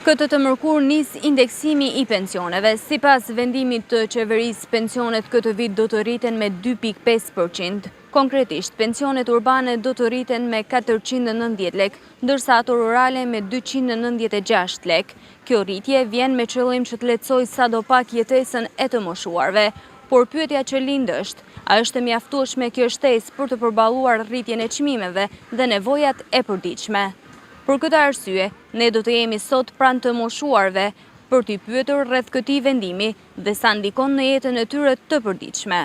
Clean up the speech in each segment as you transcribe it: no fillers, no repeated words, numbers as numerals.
Këtë të mërkur nis indeksimi i pensioneve. Sipas vendimit të qeverisë, pensionet këtë vit do të rriten me 2.5%. Konkretisht, pensionet urbane do të rriten me 490 lek, ndërsa ato rurale me 296 lek. Kjo rritje vjen me qëllim që të lehtësojë sadopak jetesën e të moshuarve. Por pyetja që lind është, a është e mjaftueshme kjo shtesë për të përballuar rritjen e çmimeve dhe nevojat e përditshme? Për këtë arsye, ne do të jemi sot pranë të moshuarve për t'i pyetur rreth këtij vendimi dhe sa ndikon në jetën e tyre të përditshme.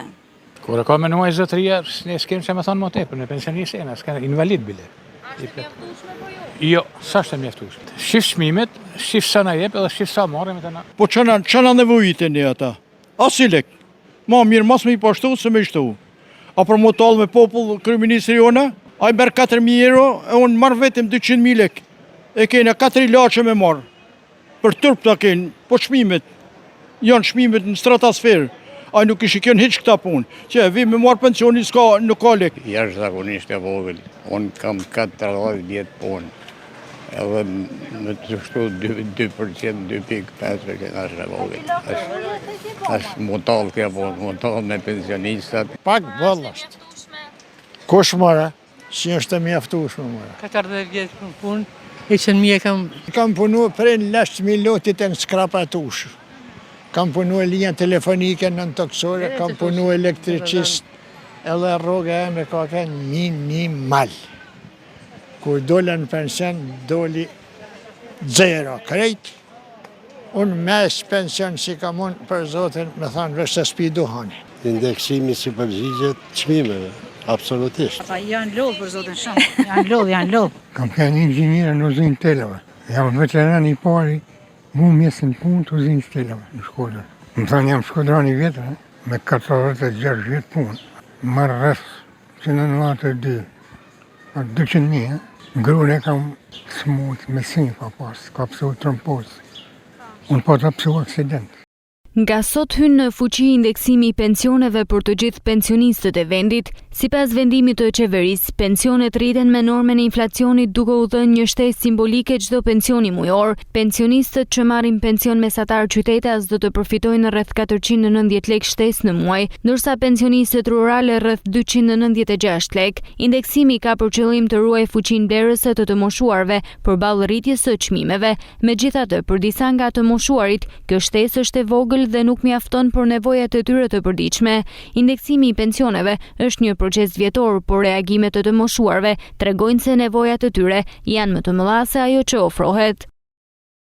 Kur e ka menuar zotëria, ne s'kem që me thonë më tepër, në pensionistë jena, s'ka invalid bile. Është mjaftueshme po jo? Jo, sa është e mjaftueshme. Shif çmimet, shif sa na jep edhe shif sa marrim tani. Po çana nevojitën ata. As i lek. Ma mirë mos me i pashtu se me i shtu. A për më talë me popull kryeministri jona, a i merë 4.000 euro, e unë marrë vetëm 200.000 lek. E kena 4 ilaçe me marrë. Për turp të kenë, po shmimet, janë shmimet në stratosferë. A nuk i shikjon hiç këta punë. Që vi me marrë pensioni nuk ka lek. Jashtëzakonisht e vogël. Unë kam 40 vjetë punë. Edhe me të shtu 2%, 2.5% është e vogël. Është mutall kjo punë, mutall me pensionistat. Pak boll është. Kush mora? Si është e mjaftueshme mora. 40 vjetë punë, heqën mje kam... Kam punu prej në lasht milotit e në skrapatush. Kam punu e linja telefonike në toksore, kam punu elektricist, edhe rroga e me ka kënë minimal. Kur dole në pension, doli 0 krejt. Unë mes pension si kam unë për zotin, me thanë vesh të spi duhani. Indeksimi si përgjigjet çmimeve, absolutisht. Janë lodhë për zotin shumë, janë lodhë. Kam qenë inxhinier në uzinë telave. Jam veteran i pari, mu mjesën punë të uzinë telave në shkollën. Më thanë jam shkodrani vjetër, me 46 vjetë punë. Marrë rreth 192, 200.000. Gruën e kam smut me sinj pa pas, ka pësu trompos. Unë pa të pësu aksident. Nga sot hyn në fuqi indeksimi i pensioneve për të gjithë pensionistët e vendit. Sipas vendimit të qeverisë, pensionet rriten me normën e inflacionit duke u dhënë një shtesë simbolike çdo pensioni mujor. Pensionistët që marrin pension mesatar qytetas do të përfitojnë rreth 490 lek shtesë në muaj, ndërsa pensionistët rurale rreth 296 lek. Indeksimi ka për qëllim të ruajë fuqinë blerëse të moshuarve përballë rritjes së çmimeve. Megjithatë, për disa nga të moshuarit, kjo shtesë është e vogël dhe nuk mjafton për nevojat e tyre të përditshme. Indeksimi i pensioneve është një proces vjetor, por reagimet e të moshuarve tregojnë se nevojat e tyre janë më të mëdha se ajo që ofrohet.